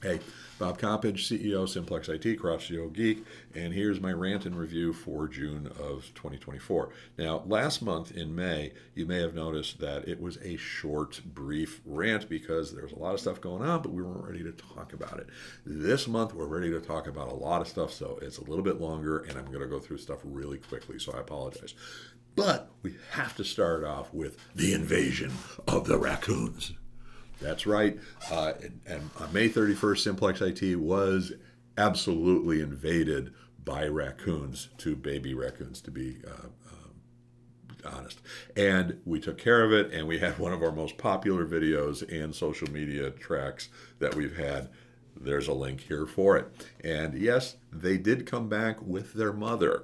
Hey, Bob Coppedge, CEO, Simplex-IT, Cross-Geo Geek, and here's my rant and review for June of 2024. Now, last month in May, you may have noticed that it was a short, brief rant because there was a lot of stuff going on, but we weren't ready to talk about it. This month, we're ready to talk about a lot of stuff, so it's a little bit longer, and I'm going to go through stuff really quickly, so I apologize. But we have to start off with the invasion of the raccoons. That's right. And on May 31st, Simplex-IT was absolutely invaded by raccoons, two baby raccoons to be honest. And we took care of it, and we had one of our most popular videos and social media tracks that we've had. There's a link here for it. And yes, they did come back with their mother.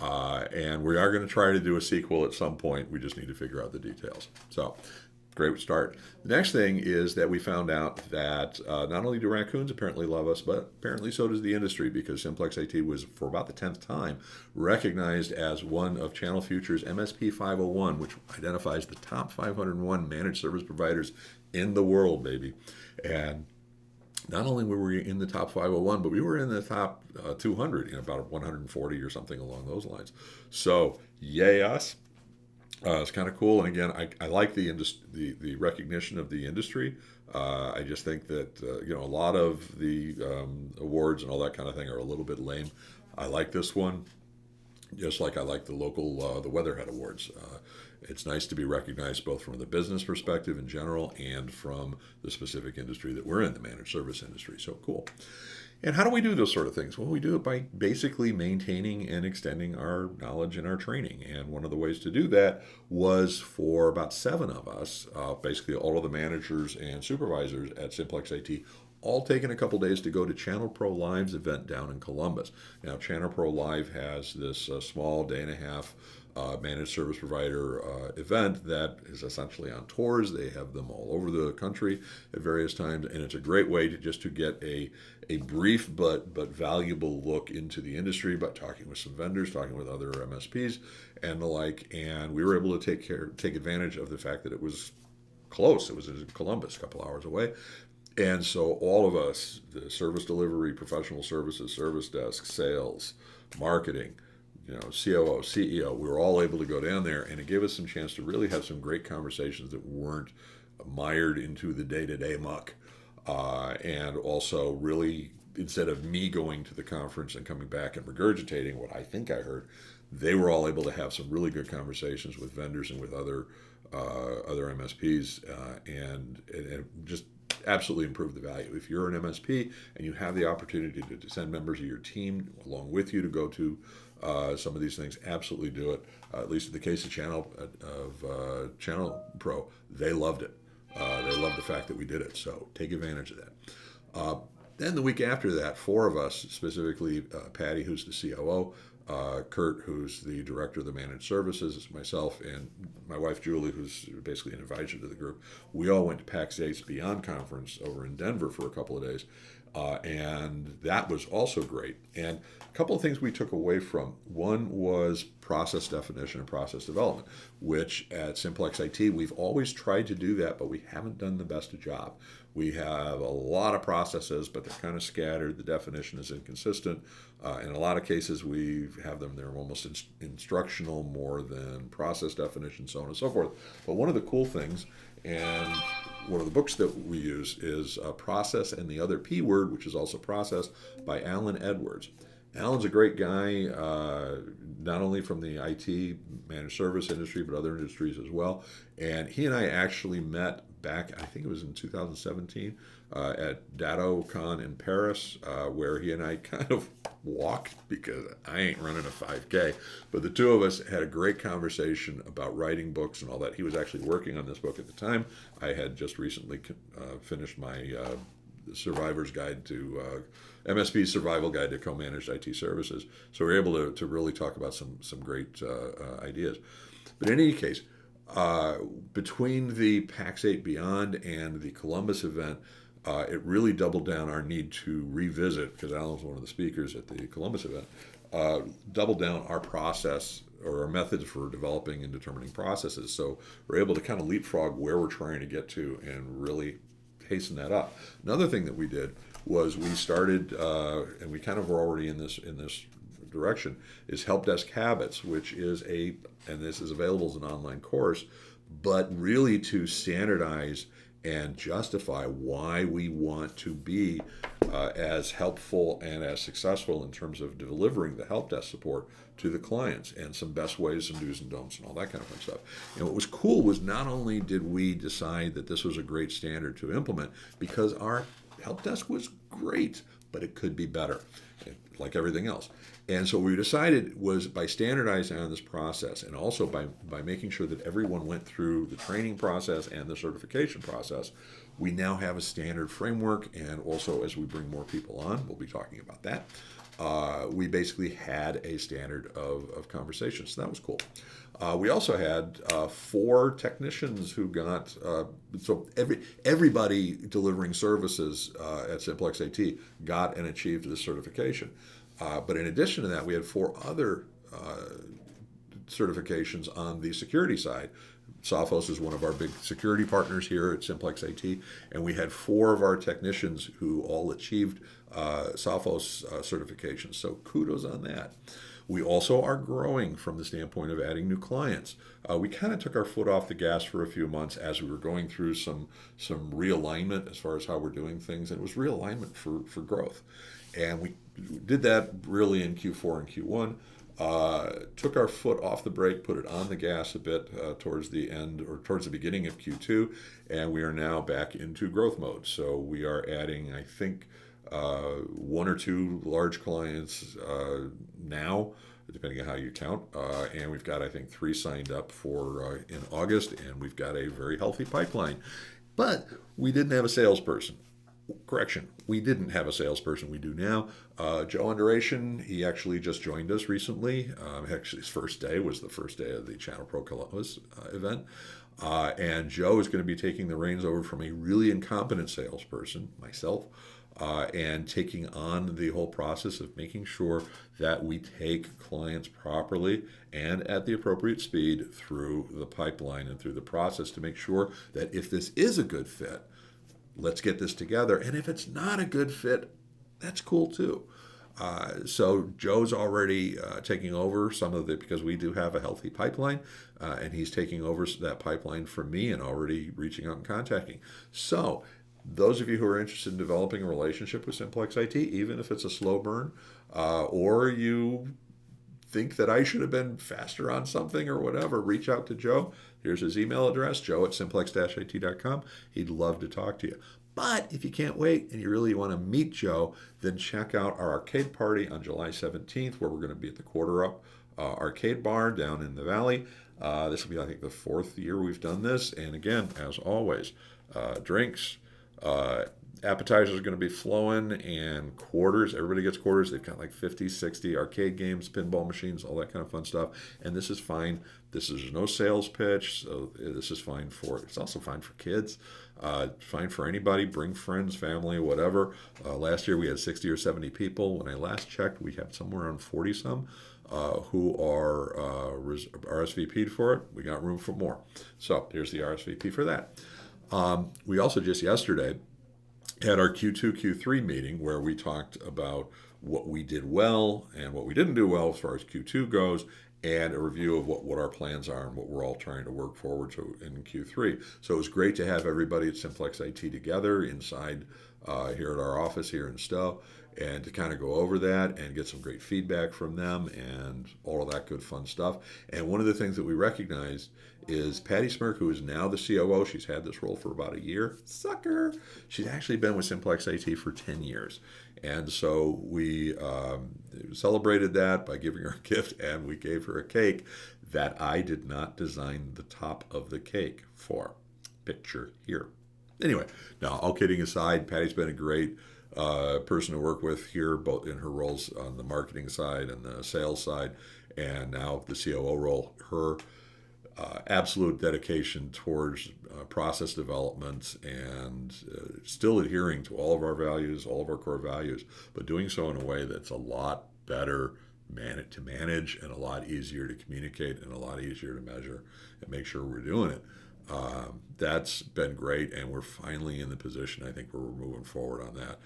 And we are going to try to do a sequel at some point. We just need to figure out the details. So, great start. The next thing is that we found out that not only do raccoons apparently love us, but apparently so does the industry, because Simplex-IT was, for about the 10th time, recognized as one of Channel Futures MSP 501, which identifies the top 501 managed service providers in the world, baby. And not only were we in the top 501, but we were in the top 200, about 140 or something along those lines. So, yay us. It's kind of cool, and again, I like the recognition of the industry. I just think that a lot of the awards and all that kind of thing are a little bit lame. I like this one, just like I like the local the Weatherhead Awards. It's nice to be recognized both from the business perspective in general and from the specific industry that we're in, the managed service industry. So cool. And how do we do those sort of things? Well, we do it by basically maintaining and extending our knowledge and our training. And one of the ways to do that was for about 7 of us, basically all of the managers and supervisors at Simplex-IT, all taken a couple days to go to Channel Pro Live's event down in Columbus. Now, Channel Pro Live has this small day-and-a-half managed service provider event that is essentially on tours. They have them all over the country at various times, and it's a great way to get a brief but valuable look into the industry by talking with some vendors, talking with other MSPs and the like. And we were able to take advantage of the fact that it was close. It was in Columbus, a couple hours away. And so all of us, the service delivery, professional services, service desk, sales, marketing, COO, CEO, we were all able to go down there, and it gave us some chance to really have some great conversations that weren't mired into the day-to-day muck. And also really, instead of me going to the conference and coming back and regurgitating what I think I heard, they were all able to have some really good conversations with vendors and with other MSPs, and it just absolutely improve the value. If you're an MSP and you have the opportunity to send members of your team along with you to go to some of these things, absolutely do it. At least in the case of Channel Pro, they loved it. They loved the fact that we did it, so take advantage of that. Then the week after that, 4 of us, specifically Patti, who's the COO, Kurt, who's the director of the managed services, myself, and my wife Julie, who's basically an advisor to the group, we all went to Pax8 Beyond conference over in Denver for a couple of days. And that was also great. And a couple of things we took away from. One was process definition and process development, which at Simplex-IT, we've always tried to do that, but we haven't done the best of job. We have a lot of processes, but they're kind of scattered. The definition is inconsistent. In a lot of cases, we have them, they're almost instructional more than process definition, so on and so forth. But one of the cool things, and one of the books that we use, is Process and the Other P Word, which is also Process, by Alan Edwards. Alan's a great guy, not only from the IT managed service industry, but other industries as well. And he and I actually met back, I think it was in 2017, at DattoCon in Paris, where he and I kind of walked, because I ain't running a 5K. But the two of us had a great conversation about writing books and all that. He was actually working on this book at the time. I had just recently finished my Survivor's Guide to MSP's Survival Guide to Co-Managed IT Services. So we were able to really talk about some great ideas. But in any case, between the Pax8 Beyond and the Columbus event, it really doubled down our need to revisit, because Alan was one of the speakers at the Columbus event, doubled down our process or our methods for developing and determining processes. So we're able to kind of leapfrog where we're trying to get to and really hasten that up. Another thing that we did was we started, and we kind of were already in this direction, is Help Desk Habits, which is and this is available as an online course, but really to standardize and justify why we want to be as helpful and as successful in terms of delivering the help desk support to the clients, and some best ways and do's and don'ts and all that kind of fun stuff. And what was cool was not only did we decide that this was a great standard to implement, because our help desk was great, but it could be better, like everything else. And so what we decided was, by standardizing on this process, and also by making sure that everyone went through the training process and the certification process, we now have a standard framework. And also, as we bring more people on, we'll be talking about that. We basically had a standard of conversations. So that was cool. We also had 4 technicians who got, so everybody delivering services at Simplex-IT got and achieved this certification. But in addition to that, we had 4 other certifications on the security side. Sophos is one of our big security partners here at Simplex-IT, and we had 4 of our technicians who all achieved Sophos certifications. So kudos on that. We also are growing from the standpoint of adding new clients. We kind of took our foot off the gas for a few months as we were going through some realignment as far as how we're doing things, and it was realignment for growth. And we did that really in Q4 and Q1. Took our foot off the brake, put it on the gas a bit towards the end, or towards the beginning of Q2, and we are now back into growth mode. So we are adding, I think, 1 or 2 large clients now, depending on how you count. And we've got, I think, 3 signed up for in August, and we've got a very healthy pipeline. But we didn't have a salesperson. Correction, we didn't have a salesperson. We do now. Joe Underation, he actually just joined us recently. Actually, his first day was the first day of the Channel Pro Columbus event. And Joe is going to be taking the reins over from a really incompetent salesperson, myself, and taking on the whole process of making sure that we take clients properly and at the appropriate speed through the pipeline and through the process to make sure that if this is a good fit, let's get this together. And if it's not a good fit, that's cool too. So Joe's already taking over some of the, because we do have a healthy pipeline, and he's taking over that pipeline from me and already reaching out and contacting. So those of you who are interested in developing a relationship with Simplex-IT, even if it's a slow burn, or you think that I should have been faster on something or whatever, reach out to Joe. Here's his email address, joe@simplex-it.com. He'd love to talk to you. But if you can't wait and you really want to meet Joe, then check out our arcade party on July 17th, where we're going to be at the Quarter Up Arcade Bar down in the Valley. This will be, I think, the 4th year we've done this. And again, as always, drinks, appetizers are going to be flowing, and quarters. Everybody gets quarters. They've got like 50, 60 arcade games, pinball machines, all that kind of fun stuff. And this is fine. This is no sales pitch, so this is fine for, it's also fine for kids, fine for anybody. Bring friends, family, whatever. Last year we had 60 or 70 people. When I last checked, we have somewhere around 40 some who are RSVP'd for it. We got room for more. So here's the RSVP for that. We also just yesterday had our Q2, Q3 meeting, where we talked about what we did well and what we didn't do well as far as Q2 goes, and a review of what our plans are and what we're all trying to work forward to in Q3. So it was great to have everybody at Simplex-IT together inside here at our office here in Stowe, and to kind of go over that and get some great feedback from them and all of that good fun stuff. And one of the things that we recognized is Patti Smirk, who is now the COO. She's had this role for about a year. Sucker! She's actually been with Simplex-IT for 10 years. And so we celebrated that by giving her a gift, and we gave her a cake that I did not design the top of the cake for. Picture here. Anyway, now, all kidding aside, Patti's been a great person to work with here, both in her roles on the marketing side and the sales side, and now the COO role. Her absolute dedication towards process development and still adhering to all of our values, all of our core values, but doing so in a way that's a lot better to manage and a lot easier to communicate and a lot easier to measure and make sure we're doing it. That's been great, and we're finally in the position, I think, where we're moving forward on that.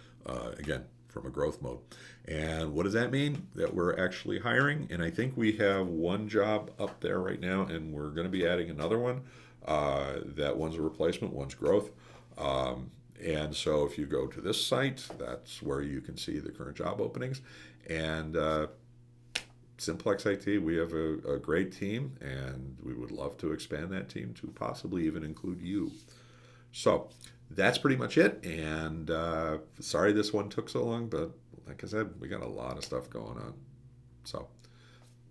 Again, from a growth mode. And what does that mean? That we're actually hiring, and I think we have one job up there right now, and we're going to be adding another one. That one's a replacement, one's growth. And so if you go to this site, that's where you can see the current job openings. And Simplex-IT, we have a great team, and we would love to expand that team to possibly even include you. So that's pretty much it. And sorry this one took so long, but like I said, we got a lot of stuff going on. So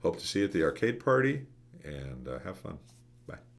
hope to see you at the arcade party, and have fun. Bye.